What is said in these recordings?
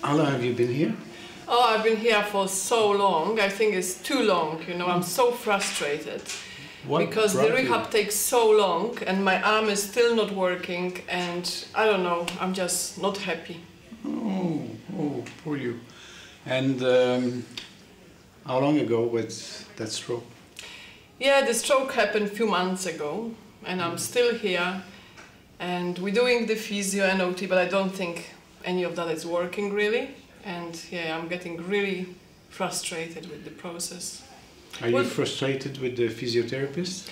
How long have you been here? Oh, I've been here for so long. I think it's too long, you know. I'm so frustrated. Because the rehab takes so long and my arm is still not working and I don't know, I'm just not happy. Oh, poor you. And how long ago was that stroke? Yeah, the stroke happened a few months ago and I'm still here and we're doing the physio and OT, but I don't think any of that is working really. And yeah, I'm getting really frustrated with the process. Are you frustrated with the physiotherapist?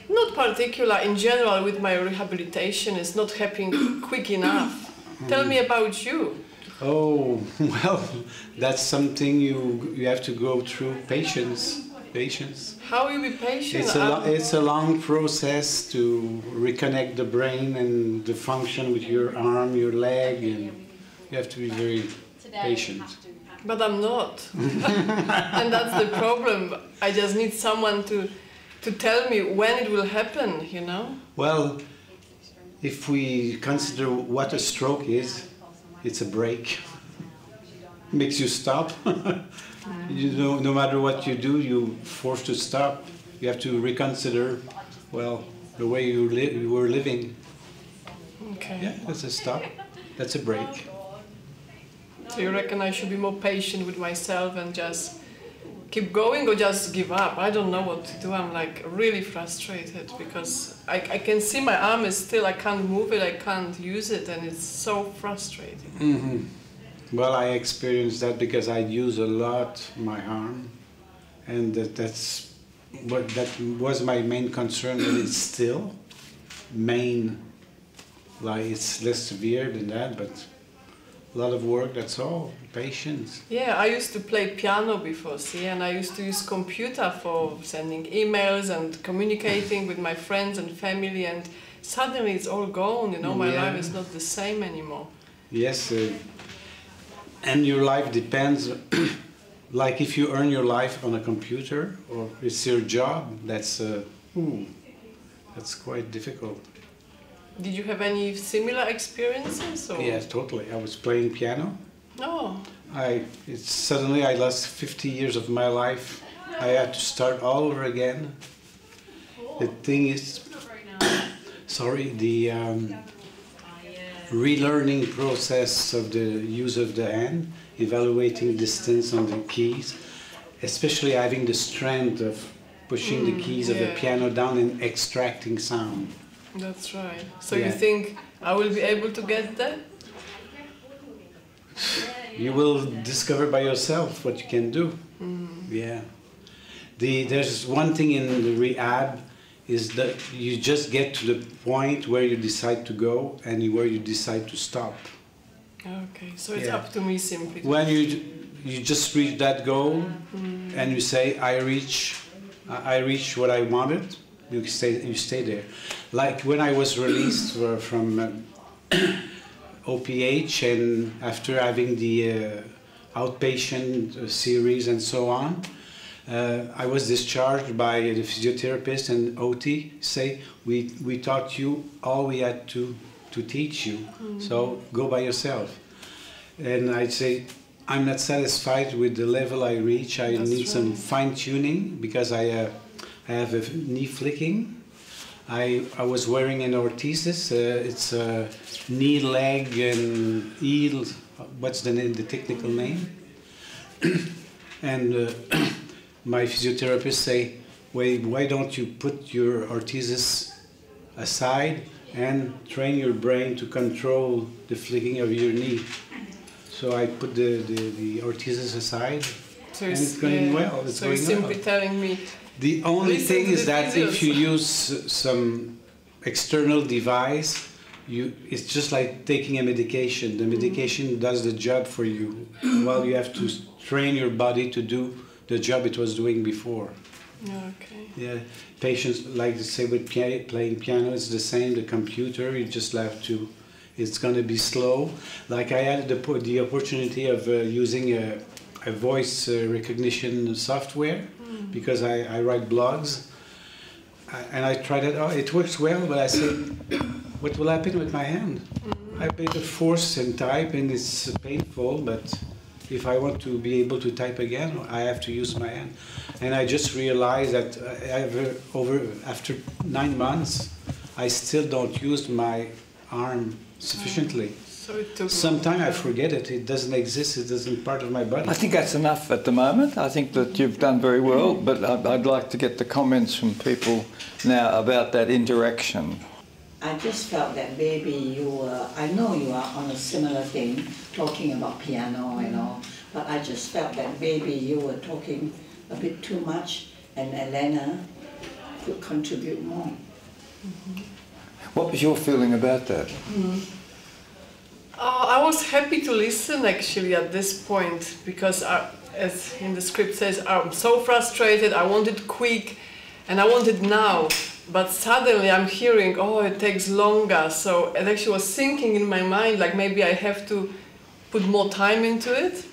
Not particular. In general, with my rehabilitation, it's not happening quick enough. Tell me about you. Oh, well, that's something you have to go through. Patience. How will you be patient? It's a long process to reconnect the brain and the function with your arm, your leg, and you have to be very patient. But I'm not. And that's the problem. I just need someone to tell me when it will happen, you know? Well, if we consider what a stroke is, it's a break. Makes you stop. You know, no matter what you do, you're forced to stop. You have to reconsider, well, the way you were living. Okay. Yeah, that's a stop. That's a break. So you reckon I should be more patient with myself and just keep going or just give up? I don't know what to do. I'm like really frustrated because I can see my arm is still, I can't move it, I can't use it, and it's so frustrating. Mm-hmm. Well, I experienced that because I use a lot my arm, and that was my main concern, and it's still main. Like it's less severe than that, but a lot of work, that's all. Patience. Yeah, I used to play piano before, see, and I used to use computer for sending emails and communicating with my friends and family, and suddenly it's all gone, you know, my life is not the same anymore. Yes, and your life depends, like if you earn your life on a computer, or it's your job, that's quite difficult. Did you have any similar experiences? Or? Yes, totally. I was playing piano. Oh. Suddenly I lost 50 years of my life. I had to start all over again. The thing is, the relearning process of the use of the hand, evaluating distance on the keys, especially having the strength of pushing the keys of the piano down and extracting sound. That's right. So you think I will be able to get that? You will discover by yourself what you can do. Yeah. There's one thing in the rehab is that you just get to the point where you decide to go and where you decide to stop. Okay, so it's up to me simply. When you just reach that goal and you say, I reach what I wanted, you stay there. Like when I was released from OPH and after having the outpatient series and so on, I was discharged by the physiotherapist and OT. Say, we taught you all we had to teach you, so go by yourself. And I'd say, I'm not satisfied with the level I reach. I need some fine-tuning because I have a knee flicking. I was wearing an orthesis. It's a knee, leg, and heel. What's the name? The technical name? And my physiotherapist say, why don't you put your orthesis aside and train your brain to control the flicking of your knee? So I put the orthesis aside, and it's going well. It's so you're simply telling me. The only thing is that if you use some external device, it's just like taking a medication. The medication does the job for you, while you have to train your body to do the job it was doing before. Okay. Yeah, patients like to say with playing piano, it's the same. The computer, you just have to. It's going to be slow. Like I had the opportunity of using a voice recognition software because I write blogs, and I tried it. Oh, it works well, but I said, what will happen with my hand? I pay the force and type, and it's painful, but if I want to be able to type again, I have to use my hand. And I just realized that after 9 months, I still don't use my arm sufficiently. So it took Sometimes I forget it. It doesn't exist. It isn't part of my body. I think that's enough at the moment. I think that you've done very well, but I'd like to get the comments from people now about that interaction. I just felt that maybe you were, I know you are on a similar thing, talking about piano and all, but I just felt that maybe you were talking a bit too much and Elena could contribute more. What was your feeling about that? I was happy to listen actually at this point, because as in the script says, I'm so frustrated, I want it quick and I want it now. But suddenly I'm hearing, oh, it takes longer. So it actually was thinking in my mind, like maybe I have to put more time into it,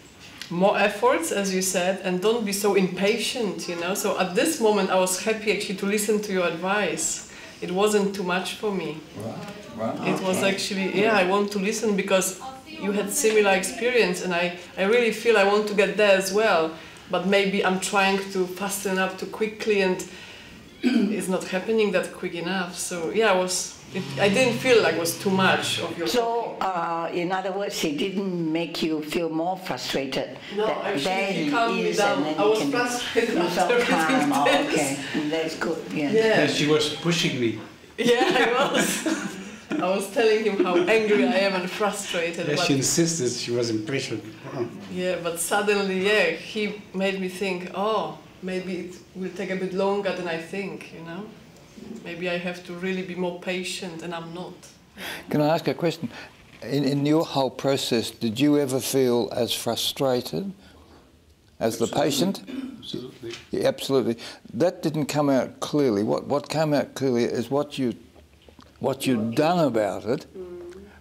more efforts, as you said, and don't be so impatient, you know. So at this moment I was happy actually to listen to your advice. It wasn't too much for me. Wow. It was actually, yeah, I want to listen because you had similar experience, and I really feel I want to get there as well. But maybe I'm trying to fasten up too quickly, and it's not happening that quick enough. So yeah, I didn't feel like it was too much of your So, in other words, it didn't make you feel more frustrated? No, that actually, there he calmed me is, down. and then I you was can, frustrated you after felt calm. everything Oh, this. okay, that's good. Yeah. Yeah. And she was pushing me. Yeah, I was. I was telling him how angry I am and frustrated. Yeah, but she insisted. She was impatient. yeah, but suddenly, yeah, he made me think, oh, maybe it will take a bit longer than I think, you know? Maybe I have to really be more patient, and I'm not. Can I ask a question? In your whole process, did you ever feel as frustrated as the patient? Absolutely. Yeah, absolutely. That didn't come out clearly. What came out clearly is what you'd done about it,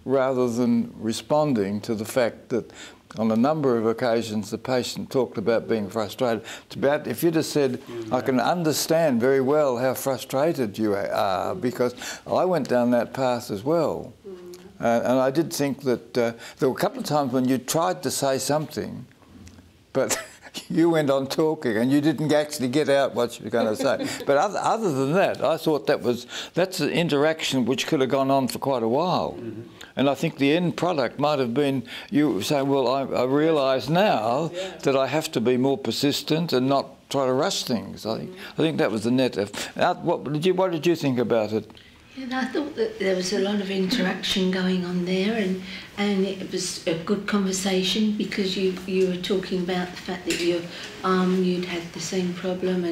rather than responding to the fact that on a number of occasions the patient talked about being frustrated. If you'd have said, I can understand very well how frustrated you are, because I went down that path as well. And I did think that there were a couple of times when you tried to say something, but you went on talking and you didn't actually get out what you were going to say. But other than that, I thought that's an interaction which could have gone on for quite a while. And I think the end product might have been you saying, well, I realise now that I have to be more persistent and not try to rush things. I think that was the net. What did you think about it? And I thought that there was a lot of interaction going on there, and it was a good conversation, because you were talking about the fact that you'd had the same problem,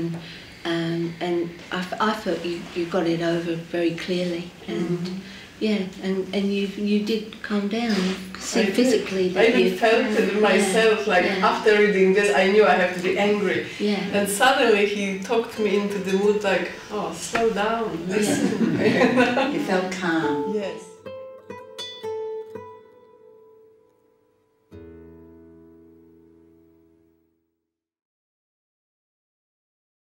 and I felt you got it over very clearly, and yeah, and you did calm down. See physically that I even felt it myself, like after reading this, I knew I have to be angry. Yeah. And suddenly he talked me into the mood, like, oh, slow down, listen. You felt calm. Yes.